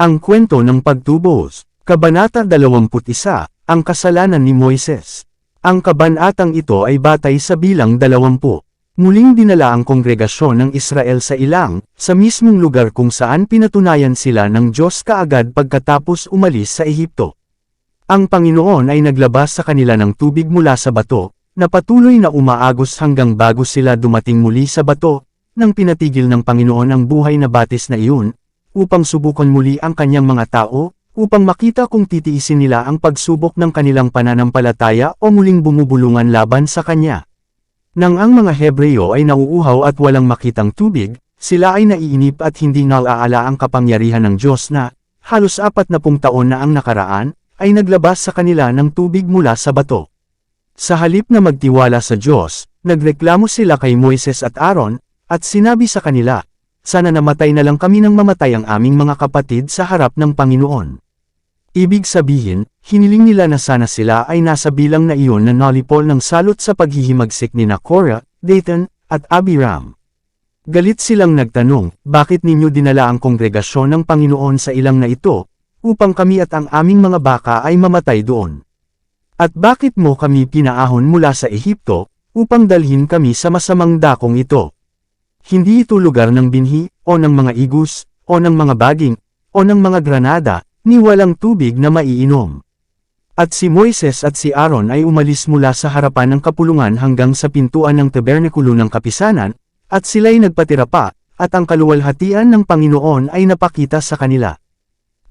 Ang kwento ng pagtubos, Kabanata 21, ang kasalanan ni Moises. Ang kabanatang ito ay batay sa bilang 20. Muling dinala ang kongregasyon ng Israel sa ilang, sa mismong lugar kung saan pinatunayan sila ng Diyos kaagad pagkatapos umalis sa Ehipto. Ang Panginoon ay naglabas sa kanila ng tubig mula sa bato, na patuloy na umaagos hanggang bago sila dumating muli sa bato, nang pinatigil ng Panginoon ang buhay na batis na iyon, upang subukan muli ang kanyang mga tao, upang makita kung titiisin nila ang pagsubok ng kanilang pananampalataya o muling bumubulungan laban sa kanya. Nang ang mga Hebreo ay nauuhaw at walang makitang tubig, sila ay naiinip at hindi naaala ang kapangyarihan ng Diyos na, halos 40 taon na ang nakaraan, ay naglabas sa kanila ng tubig mula sa bato. Sa halip na magtiwala sa Diyos, nagreklamo sila kay Moises at Aaron, at sinabi sa kanila, sana namatay na lang kami nang mamatay ang aming mga kapatid sa harap ng Panginoon. Ibig sabihin, hiniling nila na sana sila ay nasa bilang na iyon na nalipol ng salot sa paghihimagsik ni Korah, Dathan, at Abiram. Galit silang nagtanong, bakit ninyo dinala ang kongregasyon ng Panginoon sa ilang na ito, upang kami at ang aming mga baka ay mamatay doon? At bakit mo kami pinaahon mula sa Ehipto, upang dalhin kami sa masamang dakong ito? Hindi ito lugar ng binhi, o ng mga igus, o ng mga baging, o ng mga granada, ni walang tubig na maiinom. At si Moises at si Aaron ay umalis mula sa harapan ng kapulungan hanggang sa pintuan ng tabernakulo ng kapisanan, at sila'y nagpatira pa, at ang kaluwalhatian ng Panginoon ay napakita sa kanila.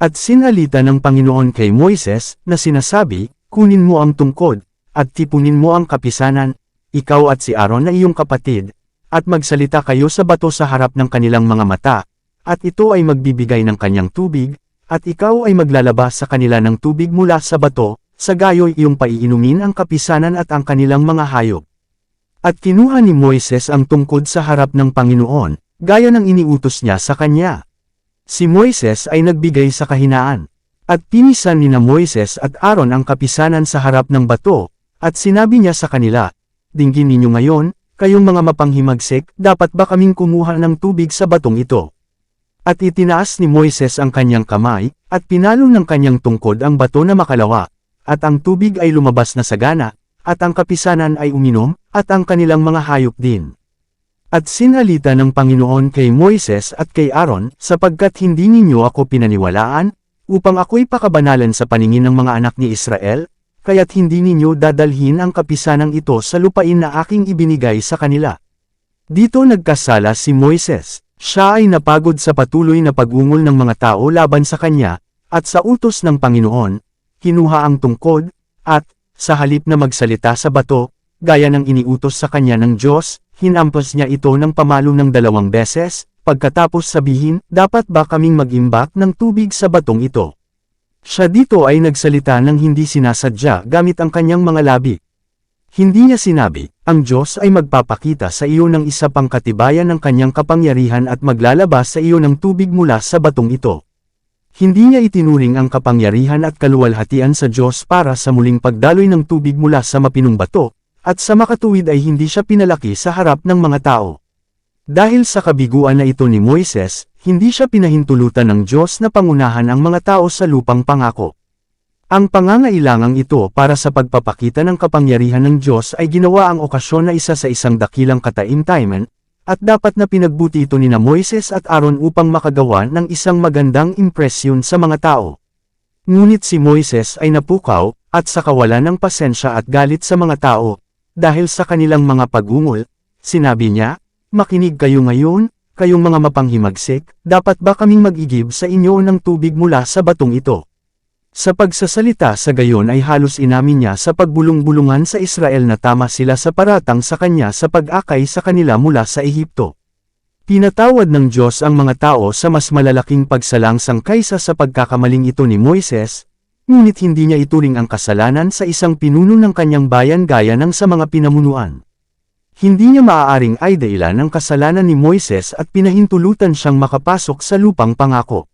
At sinalita ng Panginoon kay Moises, na sinasabi, kunin mo ang tungkod, at tipunin mo ang kapisanan, ikaw at si Aaron na iyong kapatid, at magsalita kayo sa bato sa harap ng kanilang mga mata, at ito ay magbibigay ng kanyang tubig, at ikaw ay maglalabas sa kanila ng tubig mula sa bato, sa gayo'y iyong paiinumin ang kapisanan at ang kanilang mga hayop. At kinuha ni Moises ang tungkod sa harap ng Panginoon, gaya ng iniutos niya sa kanya. Si Moises ay nagbigay sa kahinaan, at pinisan ni na Moises at Aaron ang kapisanan sa harap ng bato, at sinabi niya sa kanila, dinggin ninyo ngayon, kayong mga mapanghimagsik, dapat ba kaming kumuha ng tubig sa batong ito? At itinaas ni Moises ang kanyang kamay, at pinalo ng kanyang tungkod ang bato na makalawa, at ang tubig ay lumabas na sagana, at ang kapisanan ay uminom, at ang kanilang mga hayop din. At sinalita ng Panginoon kay Moises at kay Aaron, sapagkat hindi ninyo ako pinaniwalaan, upang ako'y pakabanalan sa paningin ng mga anak ni Israel, kaya't hindi ninyo dadalhin ang kapisanang ito sa lupain na aking ibinigay sa kanila. Dito nagkasala si Moises. Siya ay napagod sa patuloy na pag-ungol ng mga tao laban sa kanya, at sa utos ng Panginoon, kinuha ang tungkod, at, sa halip na magsalita sa bato, gaya ng iniutos sa kanya ng Diyos, hinampas niya ito ng pamalo ng 2 beses, pagkatapos sabihin, dapat ba kaming mag-imbak ng tubig sa batong ito? Siya dito ay nagsalita ng hindi sinasadya gamit ang kanyang mga labi. Hindi niya sinabi, ang Diyos ay magpapakita sa iyo ng isa pang katibayan ng kanyang kapangyarihan at maglalabas sa iyo ng tubig mula sa batong ito. Hindi niya itinuring ang kapangyarihan at kaluwalhatian sa Diyos para sa muling pagdaloy ng tubig mula sa mapinong bato, at sa makatuwid ay hindi siya pinalaki sa harap ng mga tao. Dahil sa kabiguan na ito ni Moises, hindi siya pinahintulutan ng Diyos na pangunahan ang mga tao sa lupang pangako. Ang pangangailangang ito para sa pagpapakita ng kapangyarihan ng Diyos ay ginawa ang okasyon na isa sa isang dakilang kataimtayman, at dapat na pinagbuti ito ni na Moises at Aaron upang makagawa ng isang magandang impresyon sa mga tao. Ngunit si Moises ay napukaw, at sa kawalan ng pasensya at galit sa mga tao, dahil sa kanilang mga pag-ungol, sinabi niya, makinig kayo ngayon, kayong mga mapanghimagsik, dapat ba kaming mag-igib sa inyo ng tubig mula sa batong ito? Sa pagsasalita sa gayon ay halos inamin niya sa pagbulong-bulungan sa Israel na tama sila sa paratang sa kanya sa pag-akay sa kanila mula sa Ehipto. Pinatawad ng Diyos ang mga tao sa mas malalaking pagsalangsang kaysa sa pagkakamaling ito ni Moises, ngunit hindi niya ituring ang kasalanan sa isang pinuno ng kanyang bayan gaya ng sa mga pinamunuan. Hindi niya maaaring ay dahilan ng kasalanan ni Moises at pinahintulutan siyang makapasok sa lupang pangako.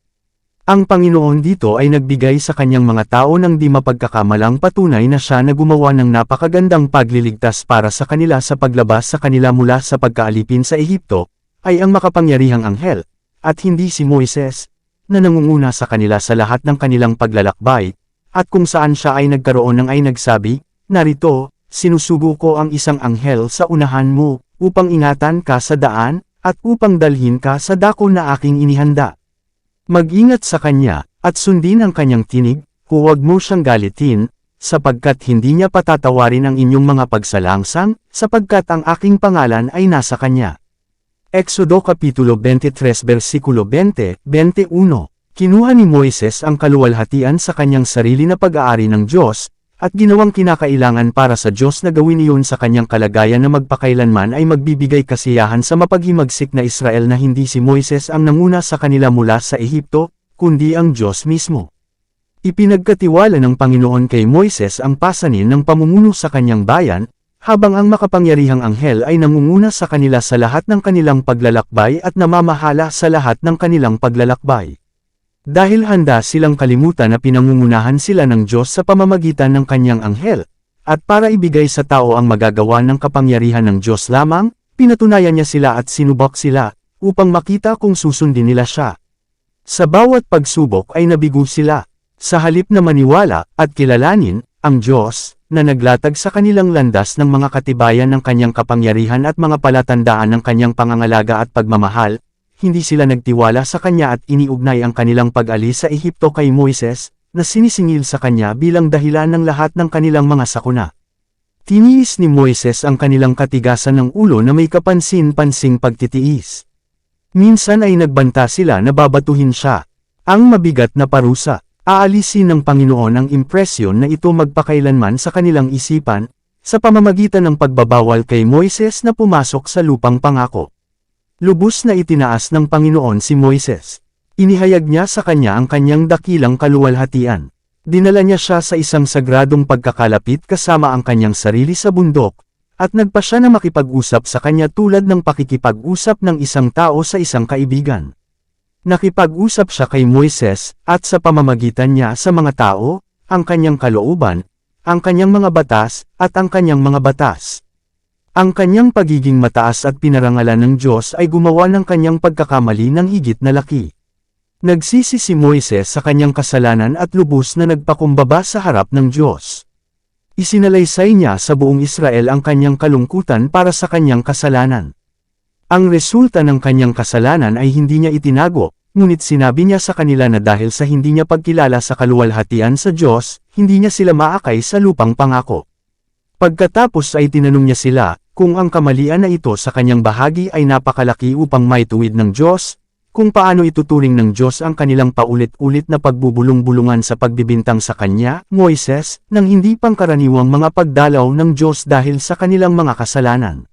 Ang Panginoon dito ay nagbigay sa kanyang mga tao ng di mapagkakamalang patunay na siya na gumawa ng napakagandang pagliligtas para sa kanila sa paglabas sa kanila mula sa pagkaalipin sa Ehipto, ay ang makapangyarihang anghel, at hindi si Moises. na nangunguna sa kanila sa lahat ng kanilang paglalakbay, at kung saan siya ay nagkaroon ng ay nagsabi, "Narito, sinusugo ko ang isang anghel sa unahan mo, upang ingatan ka sa daan, at upang dalhin ka sa dako na aking inihanda. Mag-ingat sa kanya, at sundin ang kanyang tinig, huwag mo siyang galitin, sapagkat hindi niya patatawarin ang inyong mga pagsalangsang, sapagkat ang aking pangalan ay nasa kanya." Exodo Kapitulo 23 versikulo 20-21. Kinuha ni Moises ang kaluwalhatian sa kanyang sarili na pag-aari ng Diyos, at ginawang kinakailangan para sa Diyos na gawin iyon sa kanyang kalagayan na magpakailanman ay magbibigay kasiyahan sa mapaghimagsik na Israel na hindi si Moises ang nanguna sa kanila mula sa Ehipto, kundi ang Diyos mismo. Ipinagkatiwala ng Panginoon kay Moises ang pasanin ng pamumuno sa kanyang bayan, habang ang makapangyarihang anghel ay nangunguna sa kanila sa lahat ng kanilang paglalakbay at namamahala sa lahat ng kanilang paglalakbay. Dahil handa silang kalimutan na pinangungunahan sila ng Diyos sa pamamagitan ng kanyang anghel, at para ibigay sa tao ang magagawa ng kapangyarihan ng Diyos lamang, pinatunayan niya sila at sinubok sila, upang makita kung susundin nila siya. Sa bawat pagsubok ay nabigo sila. Sa halip na maniwala at kilalanin ang Diyos, na naglatag sa kanilang landas ng mga katibayan ng kanyang kapangyarihan at mga palatandaan ng kanyang pangangalaga at pagmamahal, hindi sila nagtiwala sa kanya at iniugnay ang kanilang pag-alis sa Ehipto kay Moises, na sinisingil sa kanya bilang dahilan ng lahat ng kanilang mga sakuna. Tiniis ni Moises ang kanilang katigasan ng ulo na may kapansin-pansing pagtitiis. Minsan ay nagbanta sila na babatuhin siya. Ang mabigat na parusa. Aalisin ng Panginoon ang impresyon na ito magpakailanman sa kanilang isipan, sa pamamagitan ng pagbabawal kay Moises na pumasok sa lupang pangako. Lubos na itinaas ng Panginoon si Moises. Inihayag niya sa kanya ang kanyang dakilang kaluwalhatian. Dinala niya siya sa isang sagradong pagkakalapit kasama ang kanyang sarili sa bundok, at nagpa siya na makipag-usap sa kanya tulad ng pakikipag-usap ng isang tao sa isang kaibigan. Nakipag-usap siya kay Moises, at sa pamamagitan niya sa mga tao, ang kanyang kalooban, ang kanyang mga batas, at ang kanyang mga batas. Ang kanyang pagiging mataas at pinarangalan ng Diyos ay gumawa ng kanyang pagkakamali ng higit na laki. Nagsisi si Moises sa kanyang kasalanan at lubos na nagpakumbaba sa harap ng Diyos. Isinalaysay niya sa buong Israel ang kanyang kalungkutan para sa kanyang kasalanan. Ang resulta ng kanyang kasalanan ay hindi niya itinago, ngunit sinabi niya sa kanila na dahil sa hindi niya pagkilala sa kaluwalhatian sa Diyos, hindi niya sila maakay sa lupang pangako. Pagkatapos ay tinanong niya sila, kung ang kamalian na ito sa kanyang bahagi ay napakalaki upang maituwid ng Diyos, kung paano ituturing ng Diyos ang kanilang paulit-ulit na pagbubulong-bulungan sa pagbibintang sa kanya, Moises, nang hindi pangkaraniwang mga pagdalaw ng Diyos dahil sa kanilang mga kasalanan.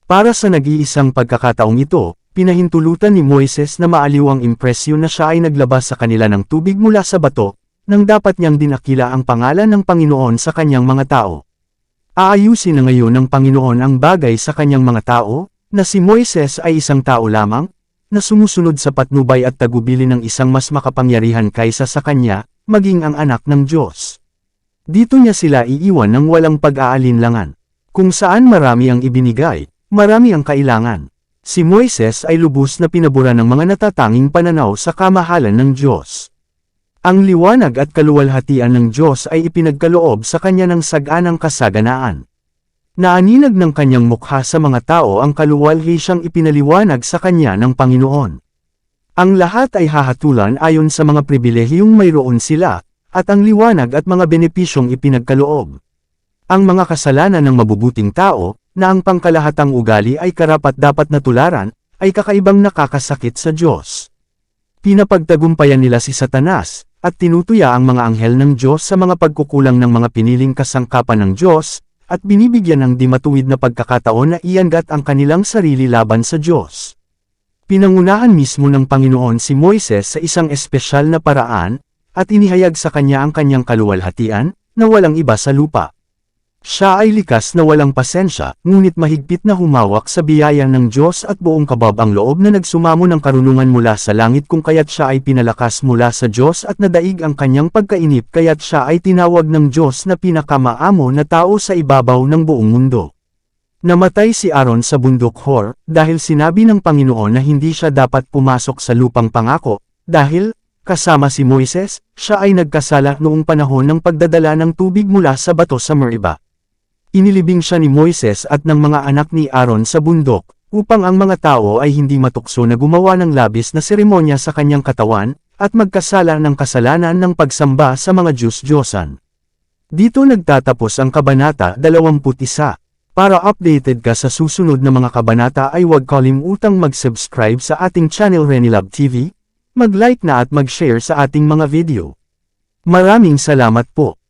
Para sa nag-iisang pagkakataong ito, pinahintulutan ni Moises na maaliw ang impresyon na siya ay naglabas sa kanila ng tubig mula sa bato, nang dapat niyang dinakila ang pangalan ng Panginoon sa kanyang mga tao. Aayusin na ngayon ng Panginoon ang bagay sa kanyang mga tao, na si Moises ay isang tao lamang, na sumusunod sa patnubay at tagubili ng isang mas makapangyarihan kaysa sa kanya, maging ang anak ng Diyos. Dito niya sila iiwan ng walang pag-aalinlangan. Kung saan marami ang ibinigay, marami ang kailangan. Si Moises ay lubos na pinabura ng mga natatanging pananaw sa kamahalan ng Diyos. Ang liwanag at kaluwalhatian ng Diyos ay ipinagkaloob sa kanya ng saganang kasaganaan. Naaninag ng kanyang mukha sa mga tao ang kaluwalhati siyang ipinaliwanag sa kanya ng Panginoon. Ang lahat ay hahatulan ayon sa mga pribilehiyong mayroon sila, at ang liwanag at mga benepisyong ipinagkaloob. Ang mga kasalanan ng mabubuting tao, na ang pangkalahatang ugali ay karapat-dapat na tularan, ay kakaibang nakakasakit sa Diyos. Pinapagtagumpayan nila si Satanas, at tinutuya ang mga anghel ng Diyos sa mga pagkukulang ng mga piniling kasangkapan ng Diyos, at binibigyan ng di matuwid na pagkakataon na iangat ang kanilang sarili laban sa Diyos. Pinangunahan mismo ng Panginoon si Moises sa isang espesyal na paraan, at inihayag sa kanya ang kanyang kaluwalhatian, na walang iba sa lupa. Siya ay likas na walang pasensya, ngunit mahigpit na humawak sa biyaya ng Diyos at buong kabab ang loob na nagsumamo ng karunungan mula sa langit kung kaya't siya ay pinalakas mula sa Diyos at nadaig ang kanyang pagkainip kaya't siya ay tinawag ng Diyos na pinakamaamo na tao sa ibabaw ng buong mundo. Namatay si Aaron sa bundok Hor, dahil sinabi ng Panginoon na hindi siya dapat pumasok sa lupang pangako, dahil, kasama si Moises, siya ay nagkasala noong panahon ng pagdadala ng tubig mula sa bato sa Meriba. Inilibing siya ni Moises at ng mga anak ni Aaron sa bundok, upang ang mga tao ay hindi matukso na gumawa ng labis na seremonya sa kanyang katawan, at magkasala ng kasalanan ng pagsamba sa mga Diyos-Diyosan. Dito nagtatapos ang Kabanata 21. Para updated ka sa susunod na mga kabanata ay huwag kalimutang mag-subscribe sa ating channel Renilab TV, mag-like na at mag-share sa ating mga video. Maraming salamat po.